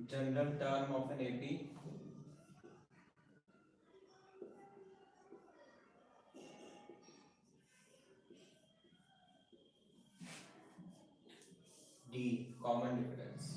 General term of an AP. D. Common difference.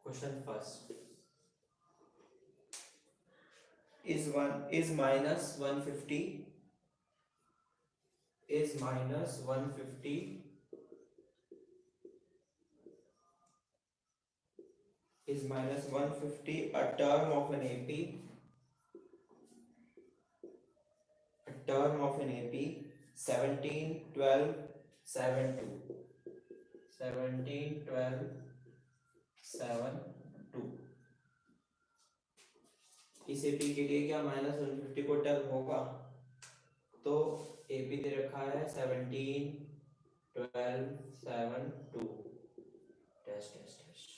Question first. Is minus 150 is minus 150 is minus 150 a term of an AP, a term of an AP 17 12 7 2 17 12 7 2। इस AP के लिए क्या minus 150 को term होगा, तो AP दे रखा है 17 12 7 2। Test test test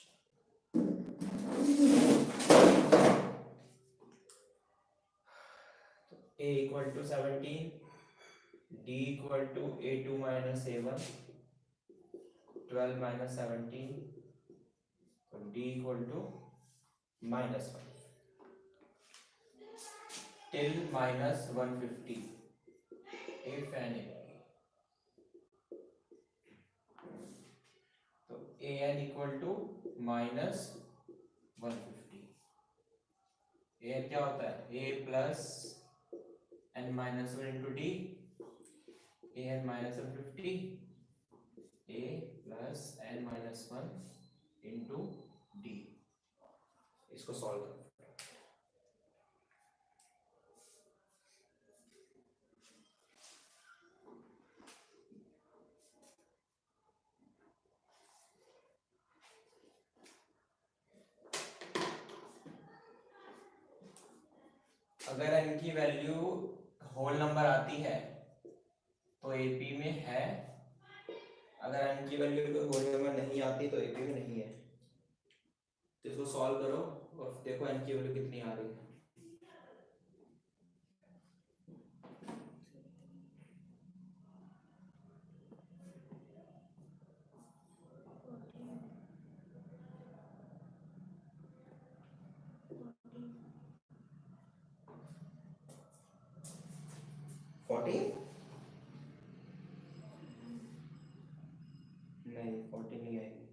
a equal to 17, d equal to a2 minus a1, 12 minus 17, so d equal to minus 1 till minus 150 if and if। तो an equal to minus 150। an क्या होता है, a plus n minus 1 into d, an minus 150 a plus n minus 1 into d। इसको solve करो। अगर n की value whole number आती है तो AP में है, अगर n की वैल्यू कोई होल नंबर नहीं आती तो AP में नहीं है। तो इसको सॉल्व करो और देखो n की वैल्यू कितनी आ रही है। नहीं 40 नहीं आएगी।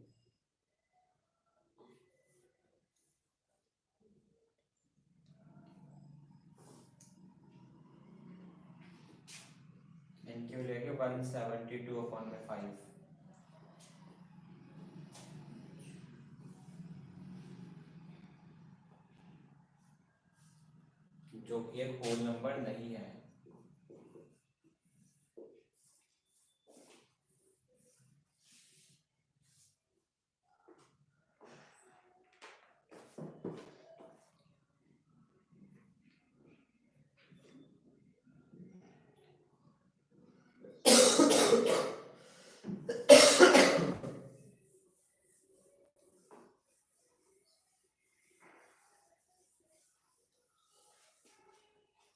n की वैल्यू है 172/5, जो कि एक होल नंबर नहीं है।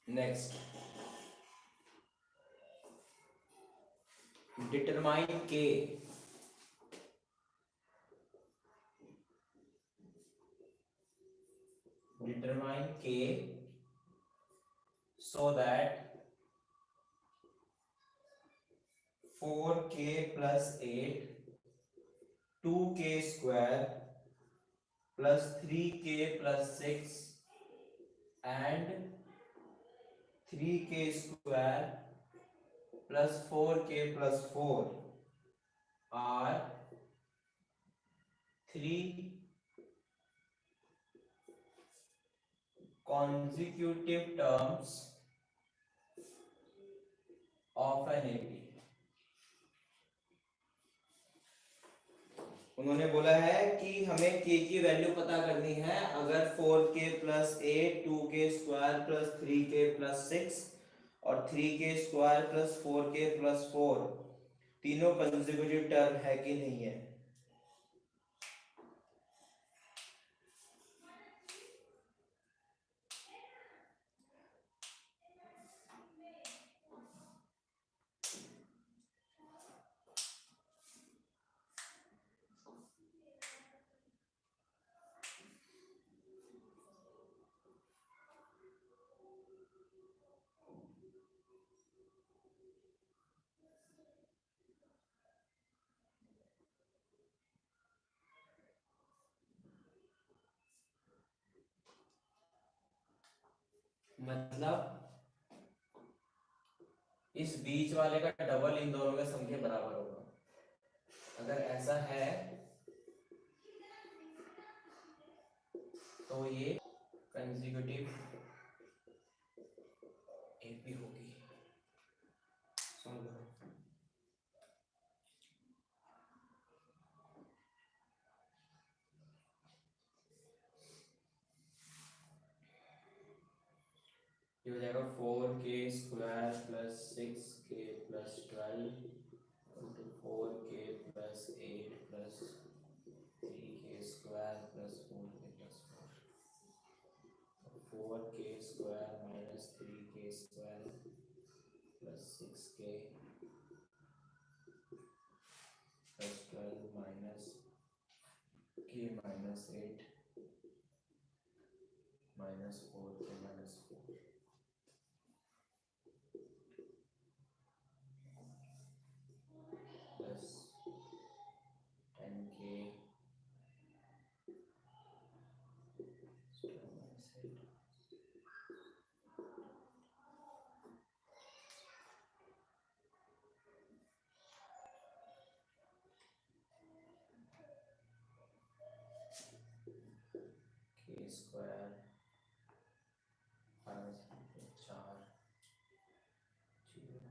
Next, determine k, determine k so that 4k plus 8, 2k square plus 3k plus 6 and 3k square plus 4k plus 4 are 3 consecutive terms of an AP। उन्होंने बोला है कि हमें k की वैल्यू पता करनी है अगर 4k plus 8, 2k square plus 3k plus 6 और 3k square plus 4k plus 4 तीनों कंसेक्यूटिव टर्म है कि नहीं है। मतलब इस बीच वाले का डबल इन दोनों के सम के बराबर होगा। अगर ऐसा है तो ये कंसेक्यूटिव एपी होगी। समझो ये हो जाएगा 4k square plus 6k plus 12 into 4k plus 8 plus 3k square plus 4k plus 4 4k square minus 3k square plus 6k plus 12 minus k minus 8 minus 4k minus 4 plus 10k minus 8 k square 5 4 0।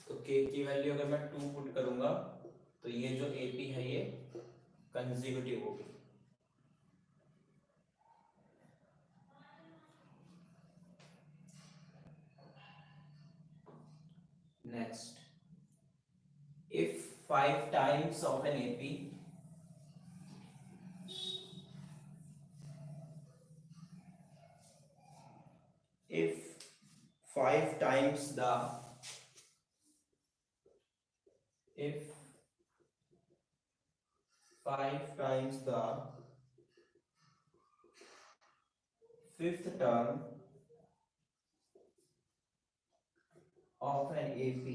तो k की value अगर मैं 2 put करूंगा तो ये जो AP है ये कंसेक्यूटिव होगी। Next, if 5 times of an AP if 5 times the if 5 times the fifth term of an AP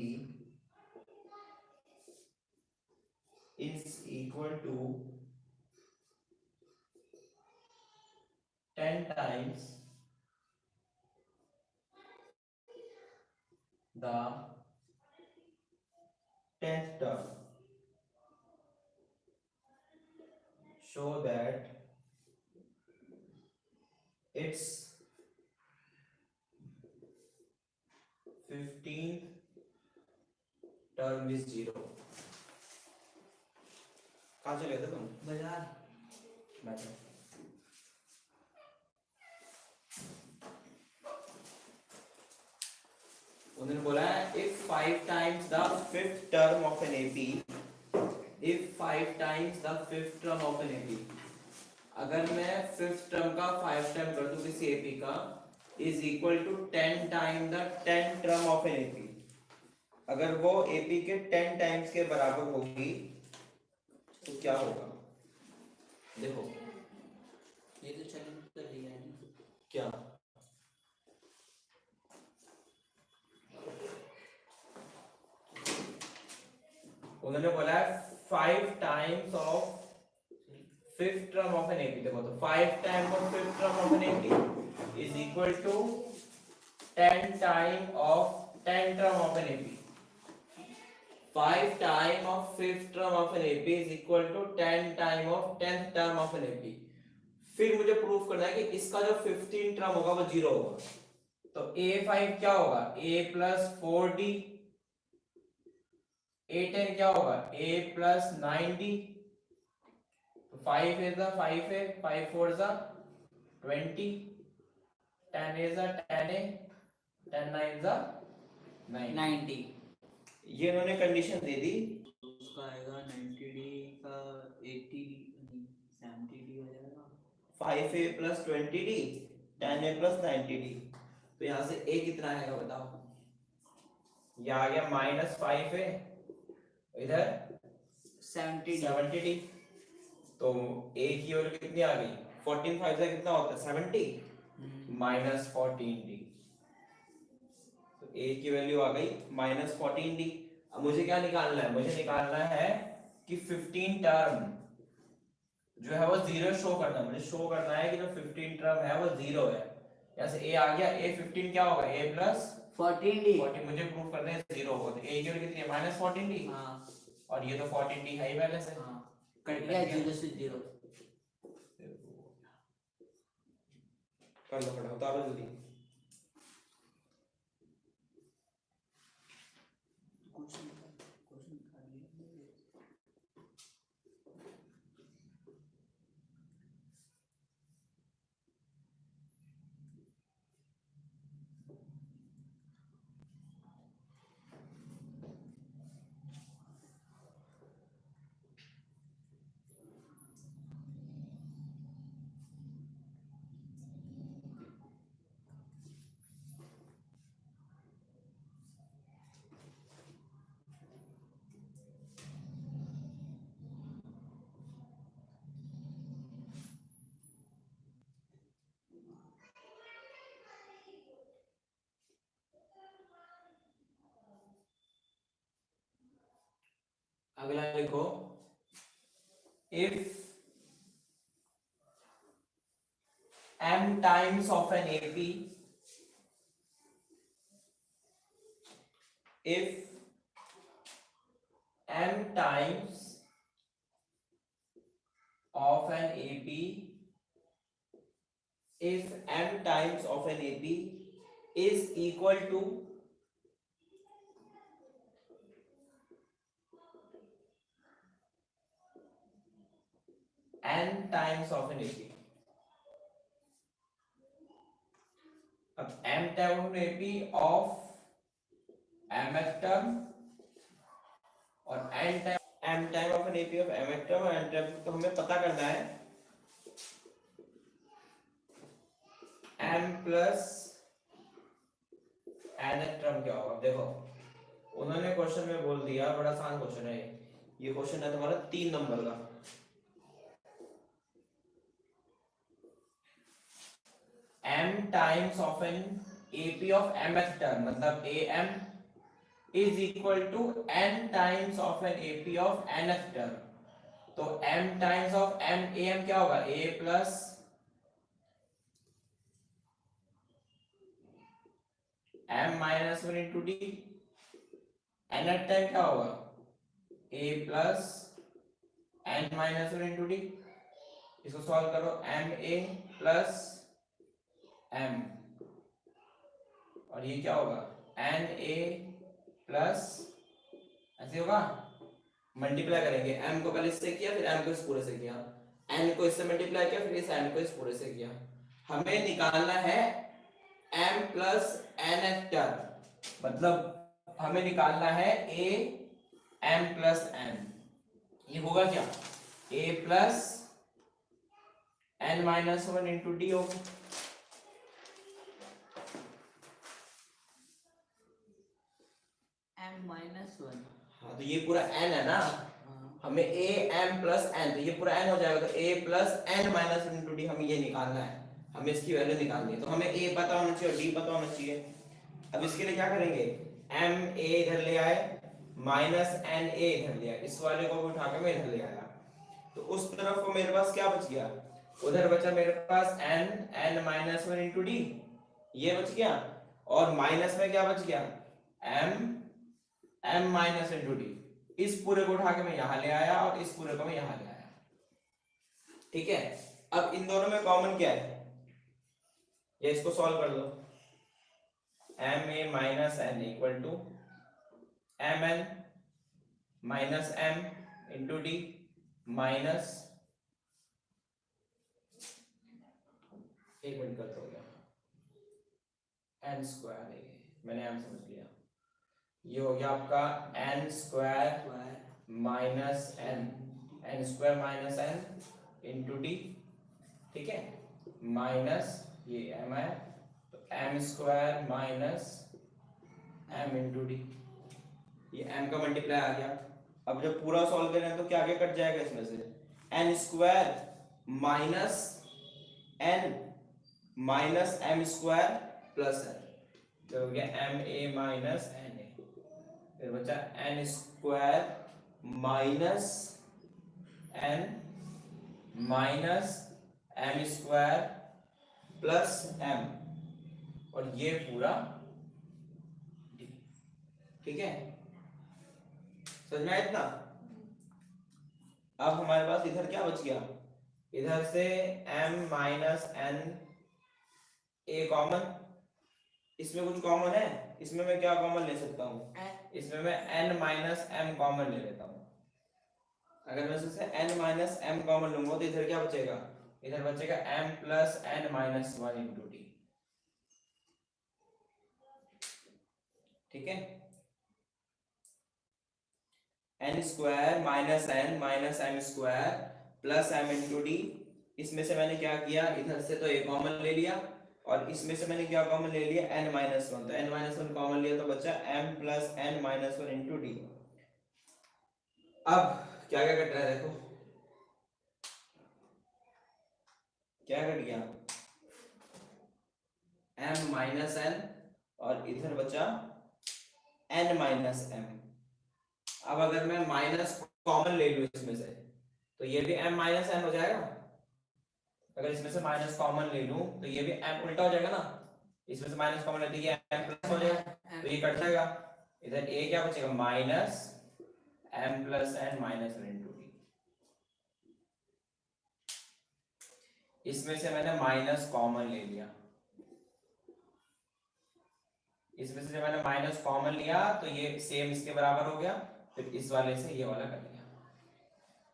is equal to 10 times the 10th term, show that its 15th term is 0। कहाँ चले थे तुम? बाजार। बैठो। उन्होंने बोला है if 5 times the fifth term of an AP, if 5 times the fifth term of an AP, अगर मैं फिफ्थ टर्म का 5 टाइम कर दूं किसी एपी का, is equal to 10 time the 10 term of an AP, अगर वो एपी के 10 टाइम्स के बराबर होगी तो क्या होगा? देखो ये तो चैलेंज कर लिया है ना। क्या उन्होंने बोला है 5 times of fifth term of an AP, देखो तो 5 time of fifth term of an AP is equal to 10 time of 10 term of an AP, 5 time of fifth term of an AP is equal to 10 time of 10th term of an AP. फिर मुझे proof करना है कि इसका जो 15 term होगा वो 0 होगा, तो a5 क्या होगा? a प्लस 4d, a10 क्या होगा? a प्लस 9d, तो 5 is the 5 है, 5 4 is the 20, 10 is the 10a, 10 9 is the 90 ये इन्होंने कंडीशन दे दी। उसका आएगा 90D का 80D 70D हो जाएगा, 5a plus 20d, 10a plus 90d, तो यहाँ से a कितना आएगा बताओ? ये आ गया -5a, इधर 70d, तो a की वैल्यू कितनी आ गई? 14 5 से कितना होता है? 70 -14d, तो a की वैल्यू आ गई -14d। अब मुझे क्या निकालना है? मुझे निकालना है कि 15 टर्म जो है वो 0 शो करना है, मुझे शो करना है कि जो 15 टर्म है वो 0 है। यहाँ से a आ गया, a 15 क्या होगा? a प्लस 14D 40, मुझे प्रूफ करना है 0 होगा, तो a की वैल्यू कितनी है? -14d, हाँ और ये तो 14d है ही पहले से, हाँ कट गया 0 से 0। कर लो फटाफट, उतारो जल्दी। अगला लिखो, if m times of an AP, if m times of an AP, if m times of an AP is equal to n times of an AP, अब m time of AP of mth term और n time of an AP of mth term और n time, तो हमें पता करना है m plus nth term क्या होगा। देखो उन्होंने क्वेश्चन में बोल दिया, बड़ा आसान क्वेश्चन है ये क्वेश्चन है तुम्हारा 3 नंबर का, m times of an AP of mth term, मतलब am is equal to n times of an AP of nth term, तो m times of am क्या होगा? a plus m minus 1 into d, nth time क्या होगा? a plus n minus 1 into d, इसको solve करो, ma plus m, और ये क्या होगा? na प्लस, ऐसे होगा, मल्टीप्लाई करेंगे, m को पहले इससे किया, फिर m को इस पूरे से किया, n को इससे मल्टीप्लाई किया, फिर इस n को इस पूरे से किया। हमें निकालना है m प्लस nth टर्म, मतलब हमें निकालना है a m प्लस n। ये होगा क्या, a plus n minus 1 into D होगा। m-1। हाँ तो ये पूरा n है ना, हाँ हमें a m प्लस n, तो ये पूरा n हो जाएगा, तो a plus n minus 1 into D हमें ये निकालना है, हमें इसकी वैल्यू निकालनी है। तो हमें a पता होना चाहिए और d पता होना चाहिए। अब इसके लिए क्या करेंगे, m a इधर ले आए, माइनस n a इधर ले आए, इस वाले को भी उठा के मैं इधर ले आया, तो उस तरफ को मेरे पास क्या बच गया, उधर बचा मेरे पास n माइनस 1 इंटू डी, ये बच गया, और माइनस में क्या बच गया, m माइनस इंटू डी। इस पूरे को उठा के मैं यहां ले आया और इस पूरे को मैं यहां ले आया, ठीक है। अब इन दोनों में कॉमन क्या है, ये इसको सॉल्व कर लो, m A minus n equal to m n minus M into d minus, एक मिनट करते हो गया, एन स्क्वायर है, मैंने एम समझ लिया, ये हो गया आपका N square minus N, N square minus N into D, ठीक है, माइनस ये एम है, तो M square minus M into D, ये एम का मल्टीप्लाई आ गया। अब जब पूरा सॉल्व करें तो क्या आगे कट जाएगा इसमें से, N square minus N minus M square plus N, तो हो गया M A minus N A, फिर बचा N square minus N minus M square plus M, और ये पूरा डी, ठीक है, समझ में आया इतना। अब हमारे पास इधर क्या बच गया, इधर से m minus N A common, इसमें कुछ कॉमन है, इसमें मैं क्या कॉमन ले सकता हूँ, इसमें मैं n माइनस m कॉमन ले लेता हूँ। अगर मैं इससे n माइनस m कॉमन लूंगा तो इधर क्या बचेगा, इधर बचेगा m plus n minus 1 into D, ठीक है, N square minus N minus M square plus M into D. इसमें से मैंने क्या किया, इधर से तो ए कॉमन ले लिया, और इसमें से मैंने क्या कॉमन ले लिया, एन माइनस 1, तो एन माइनस 1 कॉमन लिया तो बचा M plus N minus 1 into D. अब क्या क्या कट रहा है देखो, क्या कट गया, एम माइनस एन, और इधर बचा एन माइनस एम। अब अगर मैं माइनस कॉमन ले लूं इसमें से, तो ये भी m माइनस n हो जाएगा, अगर इसमें से माइनस कॉमन ले लूं तो ये भी m उल्टा हो जाएगा ना, इसमें से माइनस कॉमन लेते ये m प्लस हो जाएगा, तो ये कट जाएगा, इधर a क्या बचेगा, minus m plus n minus 1 into D. इसमें से मैंने माइनस कॉमन ले लिया, इसमें से जब मैंने माइनस कॉमन लिया तो ये सेम इसके बराबर हो गया, फिर इस वाले से ये वाला कट गया,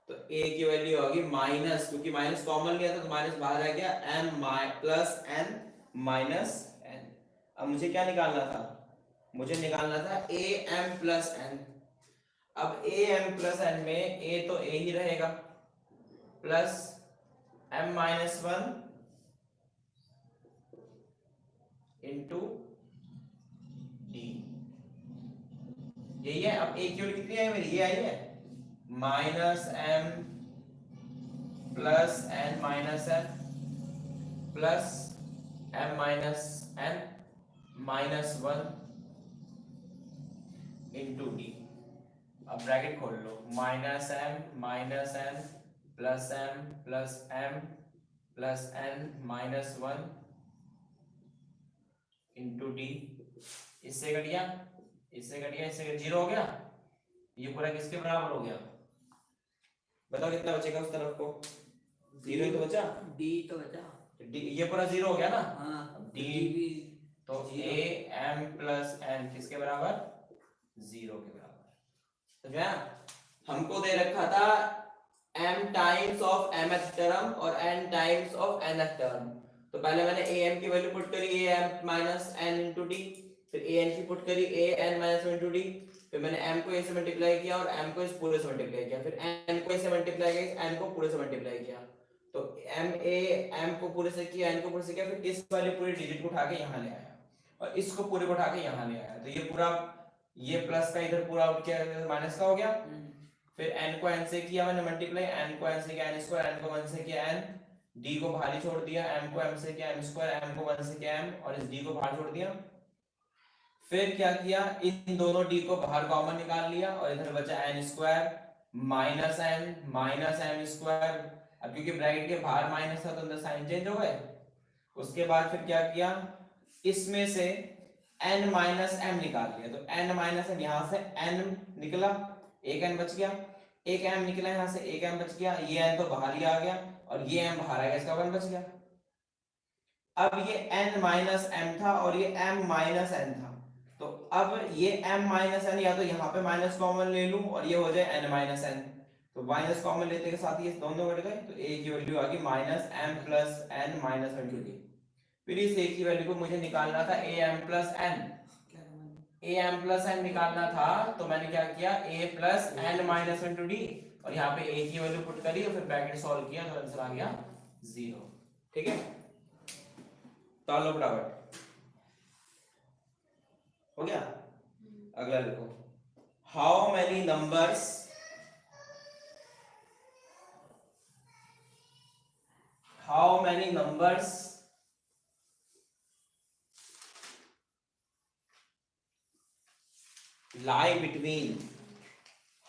तो a की वैल्यू होगी माइनस, क्योंकि माइनस कॉमन लिया था तो माइनस बाहर आ गया, m plus n minus n। अब मुझे क्या निकालना था, मुझे निकालना था a m प्लस n। अब a m प्लस n में a तो a ही रहेगा, plus m minus 1 into D, यही है। अब a की वैल्यू कितनी है मेरी, ये आई है, minus m plus n minus n plus m minus n minus 1 into D. अब ब्रैकेट खोल लो, minus m plus m plus n minus 1 into d, इससे कट गया, इससे कट गया, इससे जीरो हो गया, ये पूरा किसके बराबर हो गया, बताओ कितना बचेगा उस तरफ को, जीरो ही तो बचा, डी तो बचा, डी ये पूरा जीरो हो गया ना, हाँ डी भी तो a m प्लस n किसके बराबर, जीरो के बराबर, समझ में आया। हमको दे रखा था m times of mth term और n times of nth term, तो पहले मैंने am की वैल्यू पुट करी, am minus n into d, फिर ए एन की पुट करी, a n minus one to d, फिर मैंने m को a से मल्टीप्लाई किया और m को इस पूरे से मल्टीप्लाई किया, फिर n को a से मल्टीप्लाई किया, n को पूरे से मल्टीप्लाई किया, तो m को पूरे से किया, n को पूरे से किया, फिर इस वाले पूरे डिजिट को उठा के यहाँ ले आया और इसको पूरे को उठा के यहाँ ले आया, तो ये पूरा ये प्लस का इधर पूरा आउट किया माइनस का हो गया। फिर n को n से किया मैंने मल्टीप्लाई, n को n से किया n स्क्वायर, n को 1 से किया n, d को बाहर ही छोड़ दिया, m को m से किया m स्क्वायर, m को 1 से किया m और इस d को बाहर छोड़ दिया। फिर क्या किया, इन दोनों d को बाहर कॉमन निकाल लिया और इधर बचा n square minus m square. अब क्योंकि ब्रैकेट के बाहर माइनस था तो अंदर साइन चेंज हो गए। उसके बाद फिर क्या किया, इसमें से n माइनस m निकाल लिया, तो n माइनस m यहाँ से n निकला, एक n बच गया, एक m निकला यहाँ से, एक m बच गया, ये n तो बाहर ही आ गया और ये m बाहर आ गया, इसका 1 बच गया। अब ये n माइनस m था और ये m माइनस n था, तो अब ये m माइनस n या तो यहाँ पे माइनस कॉमन ले लूं और ये हो जाए n माइनस n, तो माइनस कॉमन लेते के साथ ये दोनों कट गए, तो a की वैल्यू आ गई minus m plus n minus 1 to d। फिर इस a की वैल्यू को मुझे निकालना था am plus n, am plus n निकालना था, तो मैंने क्या किया a plus n minus 1 to d और यहाँ पे a की वैल्यू पुट करी और फिर ब्रैकेट सॉल्व किया तो आंसर आ गया 0। ठीक है, तो लो फटाफट हो गया। अगला लिखो, how many numbers lie between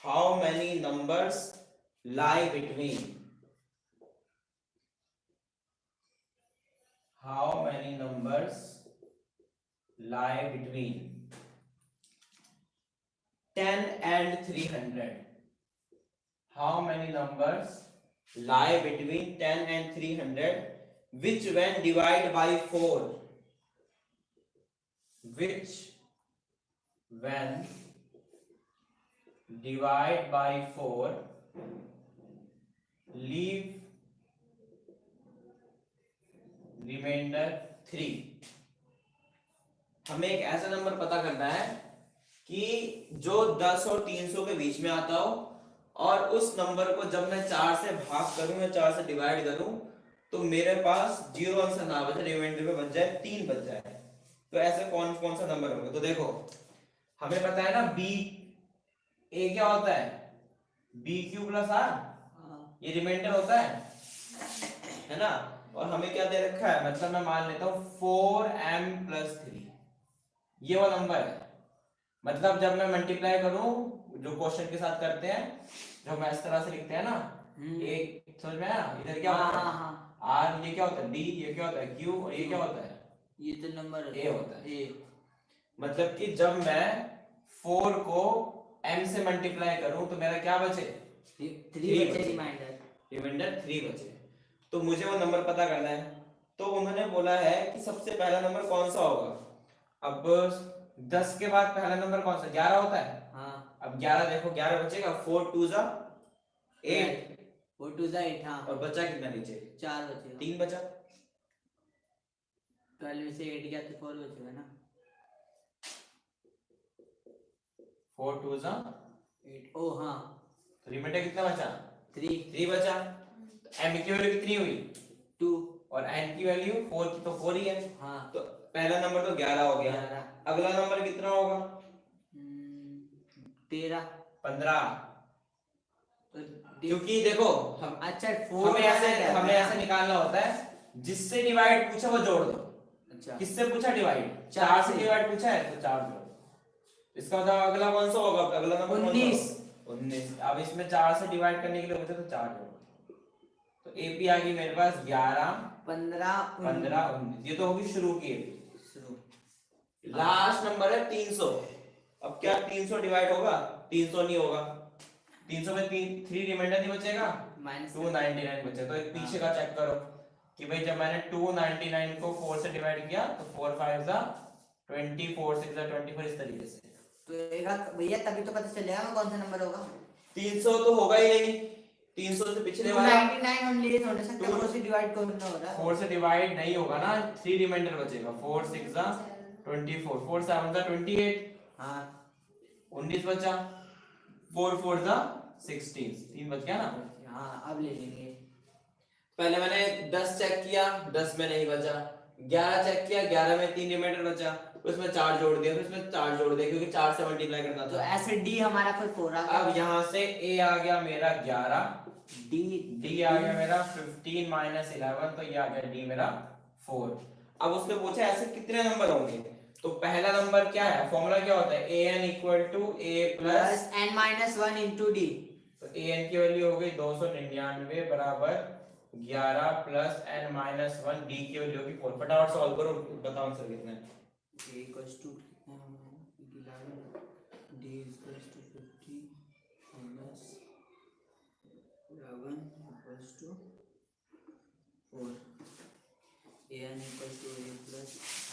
how many numbers lie between 10 and 300? How many numbers lie between 10 and 300 which when divided by 4 leave remainder 3? हमें एक ऐसा नंबर पता करना है कि जो 10 और 300 के बीच में आता हो और उस नंबर को जब मैं 4 से भाग करूं या 4 से डिवाइड करूं तो मेरे पास 0 आंसर ना बचे, रिमाइंडर में बच जाए 3 बच जाए। तो ऐसे कौन कौन सा नंबर होंगे, तो देखो हमें पता है ना b a क्या होता है, b क्यू प्लस r, ये रिमाइंडर होता है ना, और हमें क्या दे रखा है, मतलब मैं मान लेता हूं 4m प्लस 3, ये वो नंबर है। मतलब जब मैं मल्टीप्लाई करूं जो क्वेश्चन के साथ करते हैं, जो मैं इस तरह से लिखते हैं ना, एक समझ में आया, इधर क्या होता है r, ये क्या होता है d, ये क्या होता है q और ये क्या होता है, ये तो नंबर a होता है। a, मतलब कि जब मैं 4 को m से मल्टीप्लाई करूं तो मेरा क्या बचे, 3 बचे, रिमाइंडर 3 बचे। तो मुझे वो नंबर पता करना है, तो उन्होंने बोला है कि सबसे पहला नंबर कौन सा होगा। अब 10 के बाद पहला नंबर कौन सा, 11 होता है। हाँ, अब 11 देखो, 11 बचेगा, 4 2 जा 8, 4 2 जा 8, हाँ, और बचा कितना नीचे, 4 बचेगा, 3 बचा। 12 में से 8 गया तो 4 बचेगा ना, 4 2 जा 8, ओ हाँ, तो रिमाइंडर कितना बचा, 3 बचा। m की वैल्यू कितनी हुई, 2, और n की वैल्यू 4 की, तो 4 ही है। हाँ, तो पहला नंबर तो 11 हो गया। 11, अगला नंबर कितना होगा, 13, 15। तो क्योंकि देखो हम अच्छा हमें ऐसे निकालना होता है, जिससे डिवाइड पूछा वो जोड़ दो। अच्छा, किससे पूछा, डिवाइड, 4 से डिवाइड पूछा है तो 4 जोड़। इसका मतलब अगला कौन सा होगा, अगला नंबर 19। अब इसमें 4 से डिवाइड करने के लिए पूछा तो 4 जोड़, तो एपी आ गई मेरे पास 11 15 19, ये तो होगी शुरू की शुरू। लास्ट नंबर है 300। अब क्या 300 डिवाइड होगा, 300 नहीं होगा, 300 में 3 रिमाइंडर नहीं बचेगा, -299 बचे। तो एक पीछे का चेक करो कि भाई जब मैंने 299 को 4 से डिवाइड किया तो 4 5 जा 20, 4 6 जा 24, इस तरीके से। तो भैया तभी तो पता चलेगा कौन सा नंबर होगा। 300 तो होगा ही नहीं, 300 से पिछले वाला 299 ओनली है, थोड़ा सा 4 से डिवाइड करना हो रहा है, 4 से डिवाइड नहीं होगा ना, 3 रिमाइंडर बचेगा, 4 6 जा 24, 4 7 जा 28, हाँ 19 बचा, 4 4 जा 16, 3 बच गया ना। हाँ अब ले लेंगे। पहले मैंने 10 चेक किया, 10 में नहीं बचा, 11 चेक किया, 11 में 3 रिमाइंडर बचा, उसमें 4 जोड़ दिया, फिर उसमें 4 जोड़ दिया क्योंकि 4 से मल्टीप्लाई करना तो था। ऐसे डी हमारा फिर 4 आ गया। अब यहाँ से ए आ गया मेरा 11, डी आ गया मेरा 15 माइनस 11, तो ये आ गया डी मेरा 4। अब उसने पूछा ऐसे कितने नंबर होंगे, तो पहला नंबर क्या है, फॉर्मूला क्या होता है, a n equal to a plus n minus 1 into d. तो ए एन की वैल्यू हो गई 299 बराबर 11 प्लस एन माइनस 1, डी की वैल्यू होगी 4। फटाफट सॉल्व करो, बताओ आंसर कितना है। a इक्वल्स टू कितना है 11, d equals to 50 minus 11 equals to 4, an equals to a plus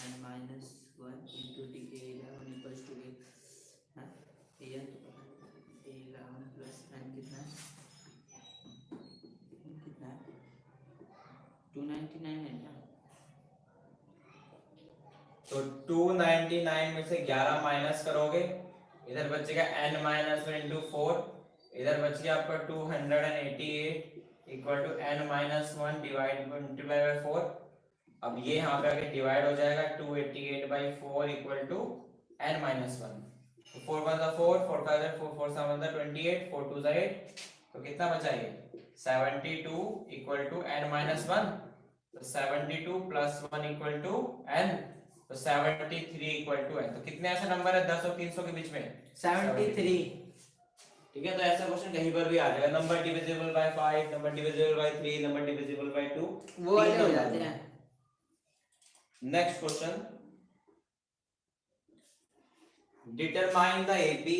n minus 1 into d, a11 equals to a, हाँ an a11 प्लस n कितना है, कितना है 299 है क्या? तो 299 में से 11 माइनस करोगे, इधर बचेगा n माइनस 1 इंटू 4, इधर बच गया आपका 288 equal to n minus 1 divide multiply by 4। अब ये यहाँ पे आके डिवाइड हो जाएगा, 288 by 4 equal to n minus 1, तो 4 1 4, 4 5 4, 4 7 28, 4 2 8, तो कितना बचा ये 72 इक्वल टू n माइनस 1, तो 72 प्लस 1 इक्वल टू n, तो 73 इक्वल टू n। तो कितने ऐसे नंबर है 10 और 300 के बीच में 73। ठीक है, तो ऐसा क्वेश्चन कहीं पर भी आ जाएगा, number divisible by 5, number divisible by 3, number divisible by 2, वो वाले हो जाते हैं। Next question, determine the AP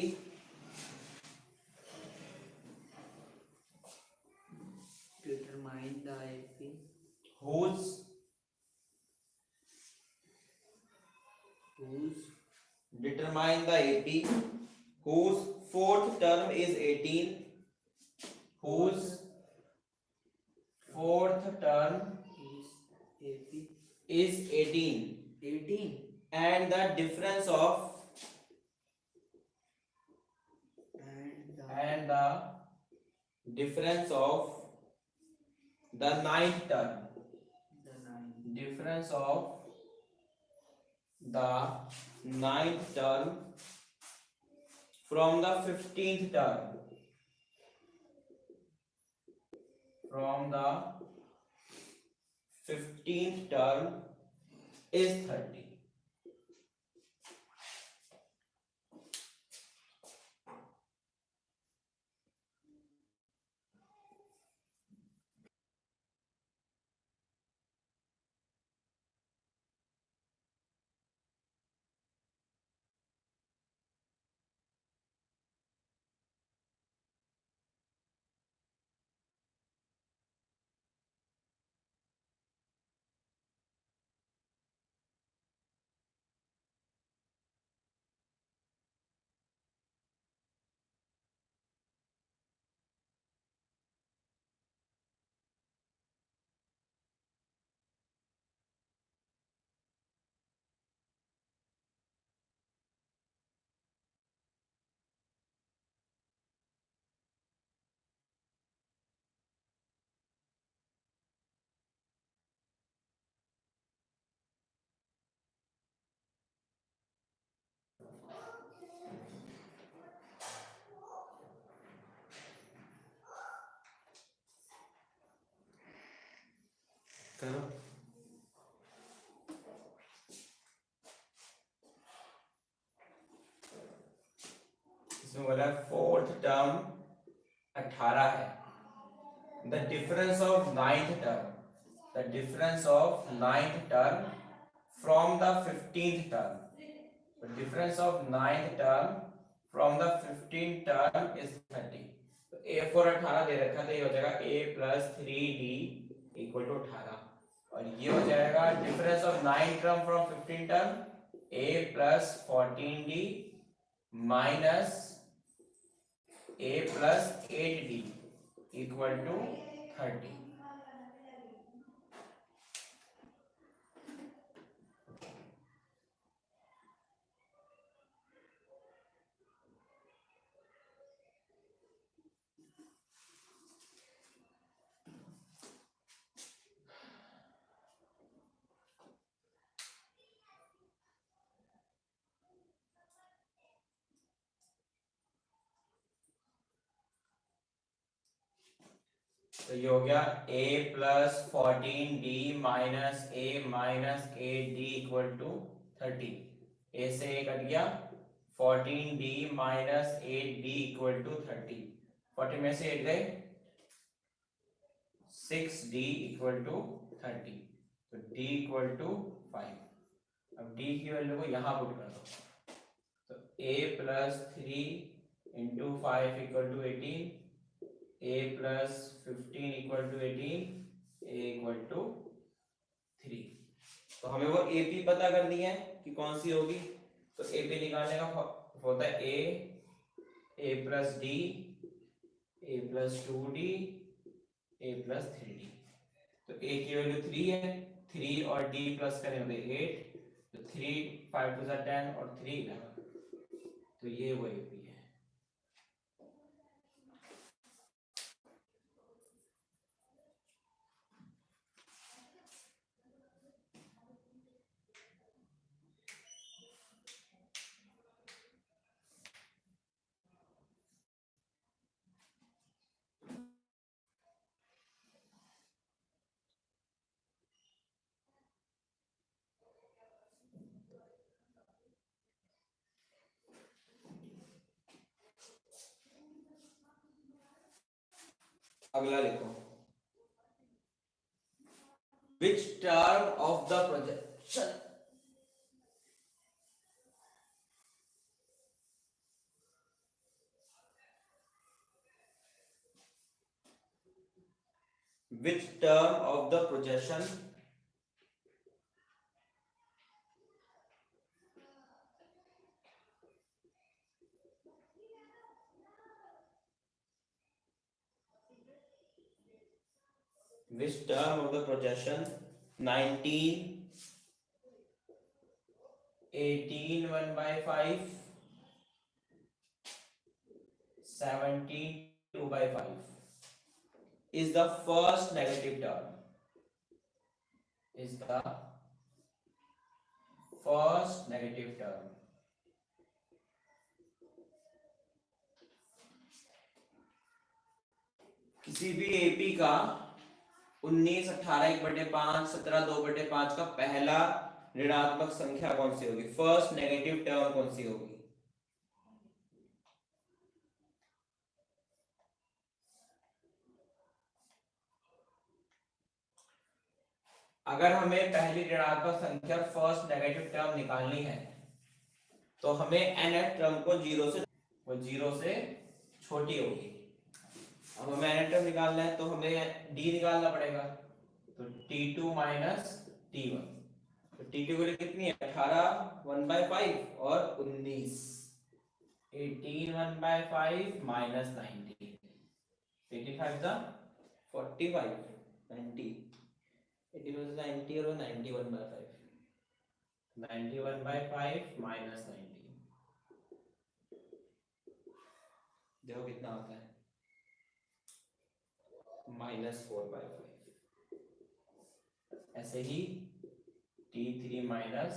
determine the AP whose determine the AP whose fourth term is 18, whose fourth term is AP is 18 18 and the difference of and the difference of the ninth term, the 9 difference of the ninth term from the 15th term, from the 15th term is 30। करो इसमें बोला fourth term 18 है, the difference of ninth term, the difference of ninth term from the 15th term, the difference of ninth term from the 15th term is 30। तो a for 18 दे रखा था, ये हो जाएगा a plus 3d equal to 18, और ये हो जाएगा difference of 9 term from 15 term a plus 14d minus a plus 8d equal to 30। तो ये हो गया a plus 14d minus a d equal to 30। a से a कट गया, 14d minus a d equal to 30। 40 में से 8 गए, 6d equal to 30। तो d इक्वल टू 5। अब d की वैल्यू को यहाँ पुट कर दो, तो a plus 3 into 5 equal to 18, a plus 15 equal to 18, a equal to 3। तो हमें वो AP पता करनी है कि कौन सी होगी। तो AP निकालने का होता है a plus d, a plus 2d, a plus 3d। तो a की वैल्यू 3 है, 3 और d प्लस करेंगे 8, तो 3 5 टू 10 और 3 11। तो ये वो AP है। अगला लिखो, which term of the projection which term of the projection which term of the projection 19, 18 1 by 5, 17 2 by 5 is the first negative term, is the first negative term। किसी भी एपी का 19, 18 1/5, 17 2/5 का पहला ऋणात्मक संख्या कौन सी होगी, फर्स्ट नेगेटिव टर्म कौन सी होगी। अगर हमें पहली ऋणात्मक संख्या फर्स्ट नेगेटिव टर्म निकालनी है तो हमें nth टर्म को जीरो से छोटी होगी। अब हमें nth टर्म निकालना है तो हमें d निकालना पड़ेगा, तो t2 माइनस t1। तो t2 की वैल्यू कितनी है, 18 1/5 और 19, 18 1/5 माइनस 90, 85 जा 45, 90, 85 से 90 और 91/5, 91/5 माइनस 90, देखो कितना आता है, -4/5। ऐसे ही t3 माइनस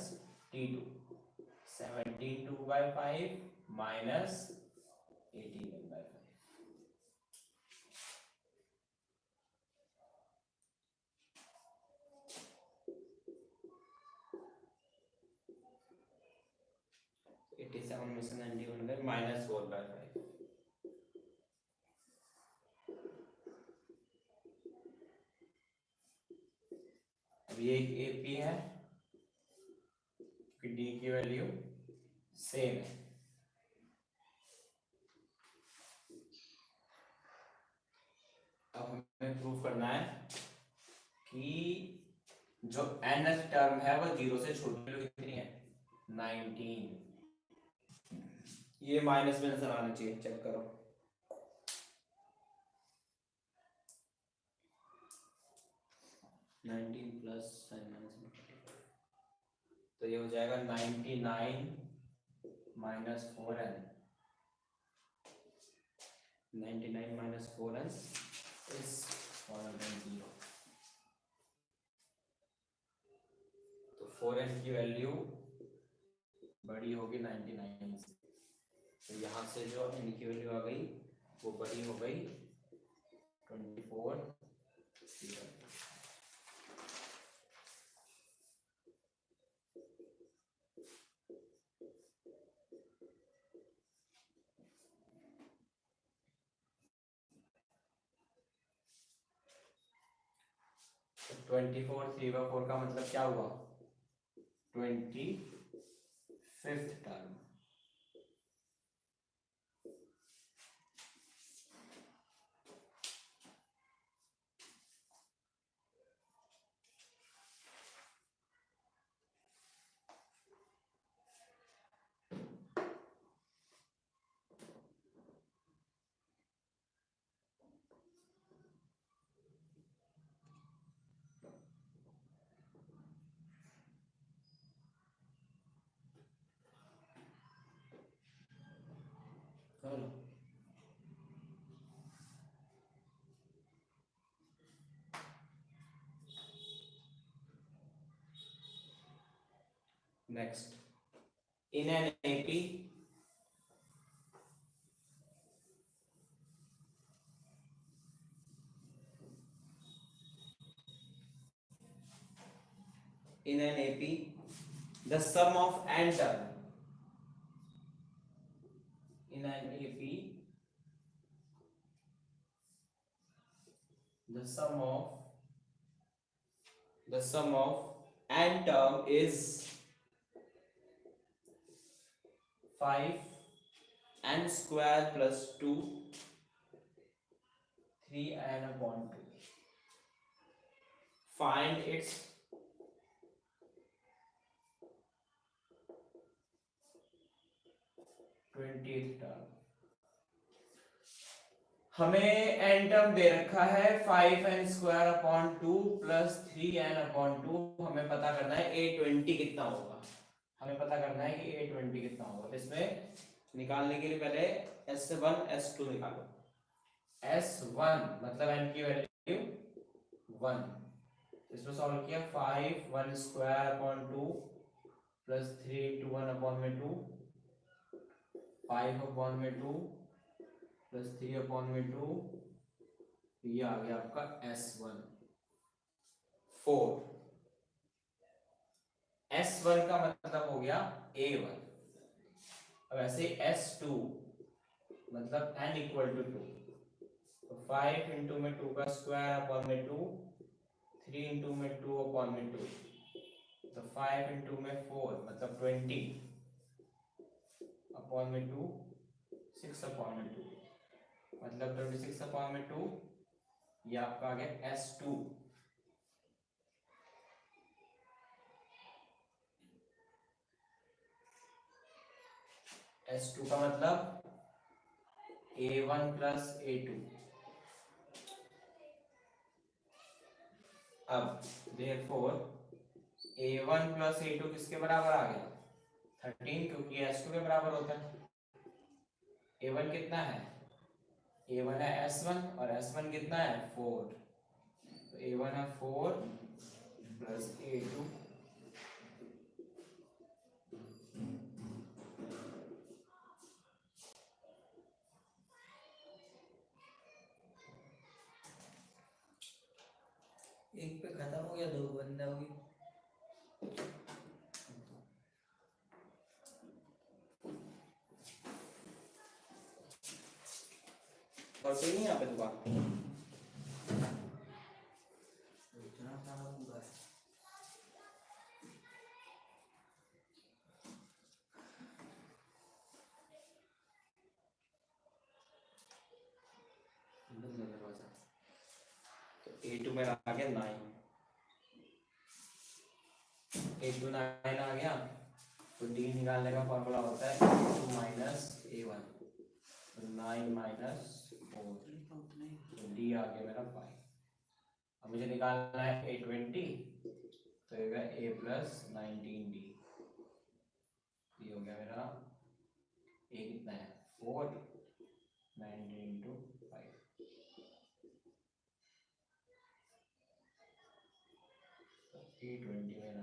t2, 17 2/5 माइनस 18 1/5। में से 91 गए, -4/5। अब ये एक एपी है कि डी की वैल्यू सेम है। अब हमें प्रूफ करना है कि जो nth टर्म है वो 0 से छोटी वैल्यू कितनी है, 19। ये माइनस में नजर आना चाहिए, चेक करो। तो ये हो जाएगा 99 minus 4n, 99 minus 4n is smaller than 0। तो 4n की वैल्यू बड़ी होगी 99 से, तो यहाँ से जो n की वैल्यू आ गई वो बड़ी हो गई 24 24 का मतलब क्या हुआ? 25th term. Next, in an AP, the sum of n term in an AP, the sum of n term is 5n square plus 2 3n upon 2. Find its twentieth term. हमें n टर्म दे रखा है 5n square upon 2 plus 3n upon 2। हमें पता करना है a20 कितना होगा। हमें पता करना है कि a20 कितना होगा। तो इसमें निकालने के लिए पहले s1 s2 निकालो। s1 मतलब n की वैल्यू 1, इसमें सॉल्व किया 5 1 square upon 2 plus 3 into 1 upon में 2, 5 अपॉन में 2 प्लस 3 अपॉन में 2, ये आ गया आपका s1 4। s1 का मतलब हो गया a1। अब ऐसे s2 मतलब n इक्वल टू 2, तो 5 इंटू में 2 का स्क्वायर अपॉन में 2, 3 इंटू में 2 अपॉन में 2, तो 5 इंटू में 4 मतलब 20 अपॉन में 2, 6 अपॉन में 2 मतलब 26 अपॉन में 2, ये आपका आ गया s2। s2 का मतलब a1 प्लस a2। अब therefore a1 प्लस a2 किसके बराबर आ गया? 13, क्योंकि s2 के बराबर होता है। a1 कितना है? a1 है s1 और s1 कितना है? 4। तो a1 है 4 प्लस a2 एक पे खत्म हो गया, 2 बंदा हो गया। और कोई नहीं यहाँ पे दुकान? इतना सारा हुआ है। तो a2 में आ गया 9, a2 9 आ गया। तो d निकालने का फॉर्मूला होता है a2 माइनस a1, तो 9 माइनस 4, तो d आ गया मेरा 5। अब मुझे निकालना है a20, तो ये होगा a प्लस 19d। ये हो गया मेरा a कितना है? 4, 19 इंटू 5, a20 में आया